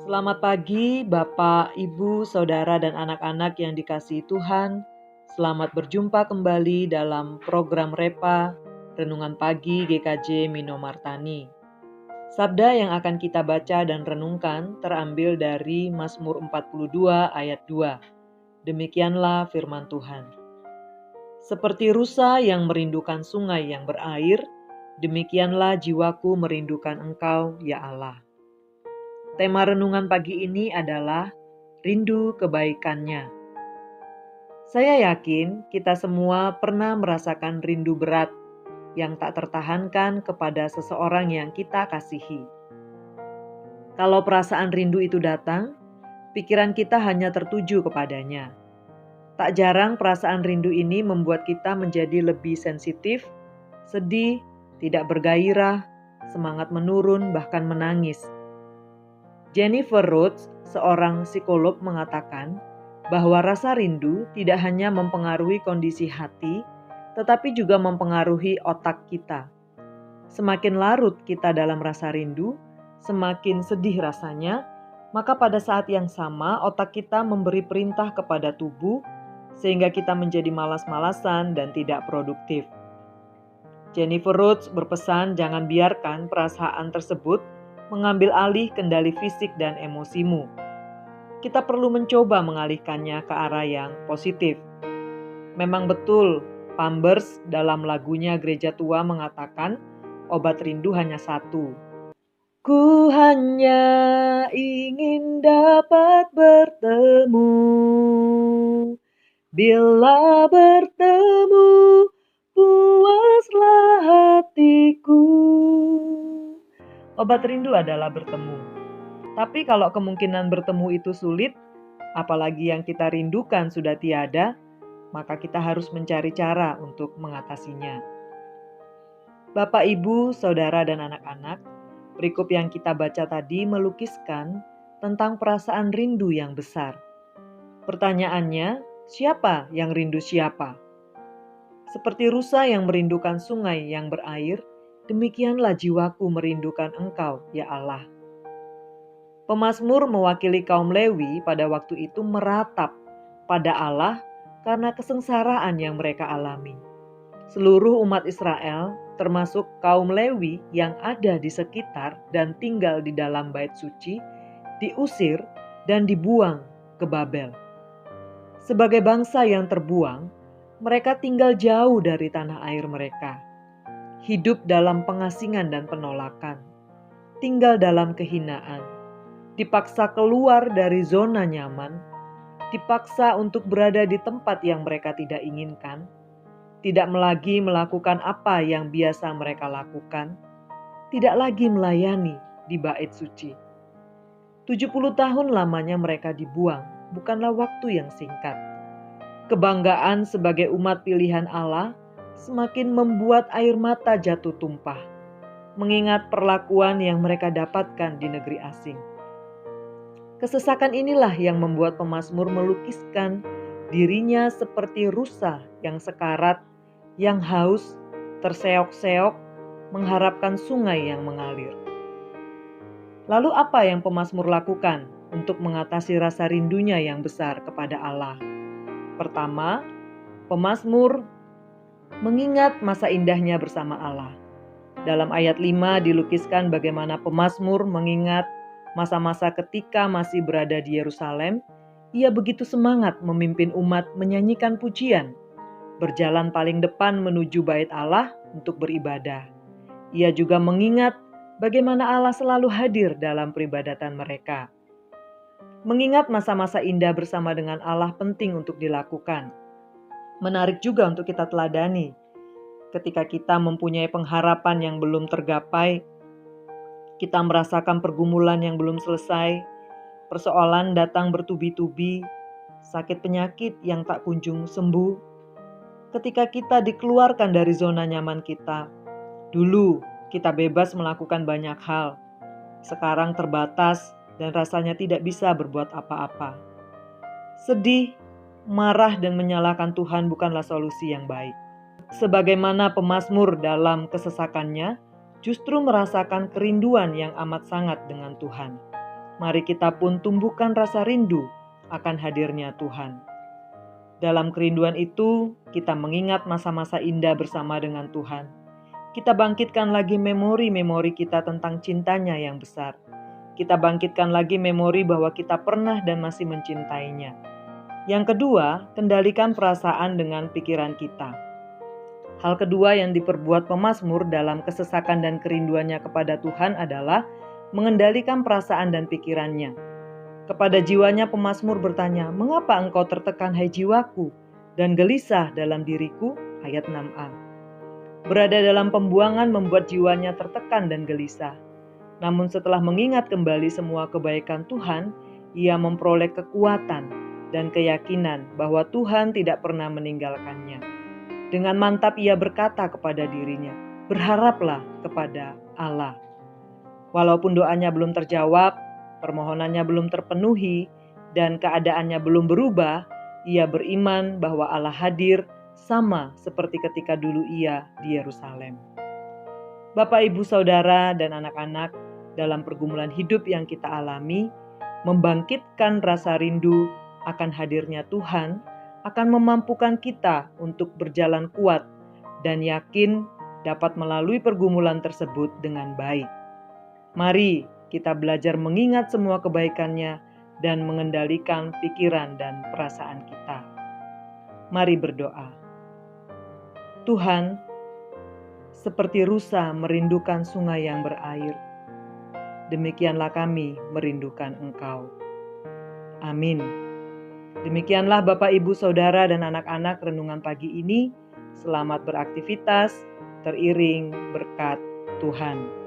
Selamat pagi, Bapak, Ibu, Saudara, dan anak-anak yang dikasihi Tuhan. Selamat berjumpa kembali dalam program Repa, Renungan Pagi GKJ Mino Martani. Sabda yang akan kita baca dan renungkan terambil dari Mazmur 42 ayat 2. Demikianlah firman Tuhan. Seperti rusa yang merindukan sungai yang berair, demikianlah jiwaku merindukan Engkau, ya Allah. Tema renungan pagi ini adalah rindu kebaikannya. Saya yakin kita semua pernah merasakan rindu berat yang tak tertahankan kepada seseorang yang kita kasihi. Kalau perasaan rindu itu datang, pikiran kita hanya tertuju kepadanya. Tak jarang perasaan rindu ini membuat kita menjadi lebih sensitif, sedih, tidak bergairah, semangat menurun, bahkan menangis. Jennifer Rhodes, seorang psikolog, mengatakan bahwa rasa rindu tidak hanya mempengaruhi kondisi hati, tetapi juga mempengaruhi otak kita. Semakin larut kita dalam rasa rindu, semakin sedih rasanya, maka pada saat yang sama otak kita memberi perintah kepada tubuh sehingga kita menjadi malas-malasan dan tidak produktif. Jennifer Rhodes berpesan jangan biarkan perasaan tersebut mengambil alih kendali fisik dan emosimu. Kita perlu mencoba mengalihkannya ke arah yang positif. Memang betul, Pampers dalam lagunya Gereja Tua mengatakan, obat rindu hanya satu. Ku hanya ingin dapat bertemu. Bila bertemu, puaslah hatiku. Obat rindu adalah bertemu. Tapi kalau kemungkinan bertemu itu sulit, apalagi yang kita rindukan sudah tiada, maka kita harus mencari cara untuk mengatasinya. Bapak, Ibu, Saudara, dan anak-anak, perikop yang kita baca tadi melukiskan tentang perasaan rindu yang besar. Pertanyaannya, siapa yang rindu siapa? Seperti rusa yang merindukan sungai yang berair, demikianlah jiwaku merindukan Engkau, ya Allah. Pemazmur mewakili kaum Lewi pada waktu itu meratap pada Allah karena kesengsaraan yang mereka alami. Seluruh umat Israel, termasuk kaum Lewi yang ada di sekitar dan tinggal di dalam bait suci, diusir dan dibuang ke Babel. Sebagai bangsa yang terbuang, mereka tinggal jauh dari tanah air mereka. Hidup dalam pengasingan dan penolakan, tinggal dalam kehinaan, dipaksa keluar dari zona nyaman, dipaksa untuk berada di tempat yang mereka tidak inginkan, tidak lagi melakukan apa yang biasa mereka lakukan, tidak lagi melayani di bait suci. 70 tahun lamanya mereka dibuang, bukanlah waktu yang singkat. Kebanggaan sebagai umat pilihan Allah semakin membuat air mata jatuh tumpah, mengingat perlakuan yang mereka dapatkan di negeri asing. Kesesakan inilah yang membuat pemazmur melukiskan dirinya seperti rusa yang sekarat, yang haus, terseok-seok, mengharapkan sungai yang mengalir. Lalu apa yang pemazmur lakukan untuk mengatasi rasa rindunya yang besar kepada Allah? Pertama, pemazmur mengingat masa indahnya bersama Allah. Dalam ayat 5 dilukiskan bagaimana pemazmur mengingat masa-masa ketika masih berada di Yerusalem, ia begitu semangat memimpin umat menyanyikan pujian, berjalan paling depan menuju bait Allah untuk beribadah. Ia juga mengingat bagaimana Allah selalu hadir dalam peribadatan mereka. Mengingat masa-masa indah bersama dengan Allah penting untuk dilakukan. Menarik juga untuk kita teladani. Ketika kita mempunyai pengharapan yang belum tergapai, kita merasakan pergumulan yang belum selesai, persoalan datang bertubi-tubi, sakit penyakit yang tak kunjung sembuh. Ketika kita dikeluarkan dari zona nyaman kita, dulu kita bebas melakukan banyak hal, sekarang terbatas dan rasanya tidak bisa berbuat apa-apa. Sedih, marah dan menyalahkan Tuhan bukanlah solusi yang baik. Sebagaimana pemazmur dalam kesesakannya, justru merasakan kerinduan yang amat sangat dengan Tuhan. mari kita pun tumbuhkan rasa rindu akan hadirnya Tuhan. Dalam kerinduan itu, kita mengingat masa-masa indah bersama dengan Tuhan. Kita bangkitkan lagi memori-memori kita tentang cintanya yang besar. Kita bangkitkan lagi memori bahwa kita pernah dan masih mencintainya. Yang kedua, kendalikan perasaan dengan pikiran kita. Hal kedua yang diperbuat pemazmur dalam kesesakan dan kerinduannya kepada Tuhan adalah mengendalikan perasaan dan pikirannya. Kepada jiwanya pemazmur bertanya, "Mengapa engkau tertekan hai jiwaku dan gelisah dalam diriku?" Ayat 6a. Berada dalam pembuangan membuat jiwanya tertekan dan gelisah. Namun setelah mengingat kembali semua kebaikan Tuhan, ia memperoleh kekuatan dan keyakinan bahwa Tuhan tidak pernah meninggalkannya. Dengan mantap ia berkata kepada dirinya, "Berharaplah kepada Allah." Walaupun doanya belum terjawab, permohonannya belum terpenuhi, dan keadaannya belum berubah, ia beriman bahwa Allah hadir sama seperti ketika dulu ia di Yerusalem. Bapak, Ibu, Saudara, dan anak-anak, dalam pergumulan hidup yang kita alami, membangkitkan rasa rindu akan hadirnya Tuhan akan memampukan kita untuk berjalan kuat dan yakin dapat melalui pergumulan tersebut dengan baik. Mari kita belajar mengingat semua kebaikannya dan mengendalikan pikiran dan perasaan kita. Mari berdoa. Tuhan, seperti rusa merindukan sungai yang berair, demikianlah kami merindukan Engkau. Amin. Demikianlah Bapak, Ibu, Saudara, dan anak-anak renungan pagi ini. Selamat beraktivitas, teriring berkat Tuhan.